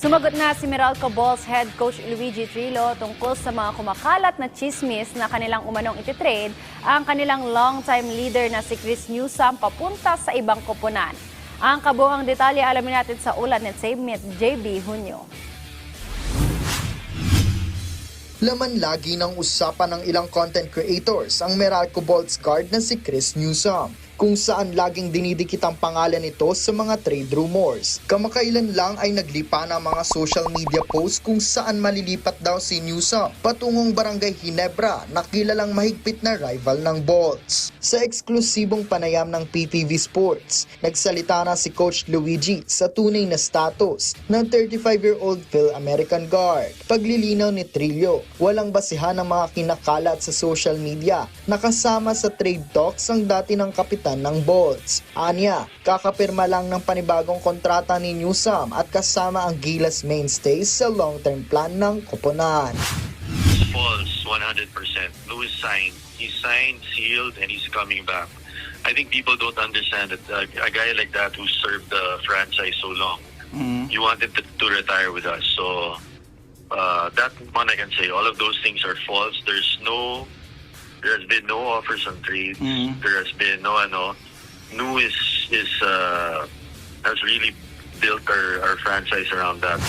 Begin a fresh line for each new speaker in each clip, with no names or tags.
Sumagot na si Meralco Balls head coach Luigi Trillo tungkol sa mga kumakalat na chismis na kanilang umanong ititrade ang kanilang long-time leader na si Chris Newsome papunta sa ibang koponan. Ang kabuuang detalye alamin natin sa ulat ni JB Hunyo.
Laman lagi ng usapan ng ilang content creators ang Meralco Balls guard na si Chris Newsome, kung saan laging dinidikit ang pangalan nito sa mga trade rumors. Kamakailan lang ay naglipa ng mga social media posts kung saan malilipat daw si Newsome patungong Barangay Ginebra na kilalang mahigpit na rival ng Bolts. Sa eksklusibong panayam ng PTV Sports, nagsalita na si Coach Luigi sa tunay na status ng 35-year-old Phil-American guard. Paglilinaw ni Trillo, walang basihan ng mga kinakalat sa social media na kasama sa trade talks ang dati ng kapitan ng Bolts. Anya, kakapirma lang ng panibagong kontrata ni Newsome at kasama ang Gilas mainstays sa long-term plan ng koponan.
False, 100%. Lewis signed. He signed, sealed, and he's coming back. I think people don't understand that a guy like that who served the franchise so long, you wanted to retire with us. So that one I can say. All of those things are false. There has been no offers on trades. There has been no New has really built our franchise around that.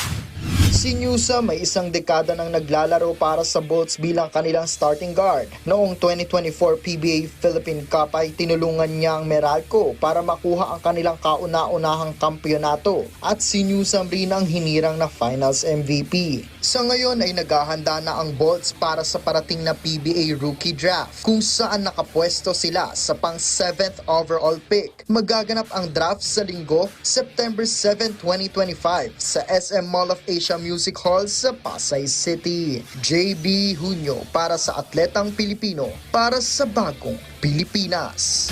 Si Newsome may isang dekada nang naglalaro para sa Bolts bilang kanilang starting guard. Noong 2024 PBA Philippine Cup ay tinulungan niya ang Meralco para makuha ang kanilang kauna-unahang kampyonato at si Newsome rin ang hinirang na Finals MVP. Sa ngayon ay naghahanda na ang Bolts para sa parating na PBA Rookie Draft kung saan nakapwesto sila sa pang 7th overall pick. Magaganap ang draft sa linggo, September 7, 2025 sa SM Mall of Asia Music Hall sa Pasay City. JB Hunyo para sa Atletang Pilipino, para sa Bagong Pilipinas.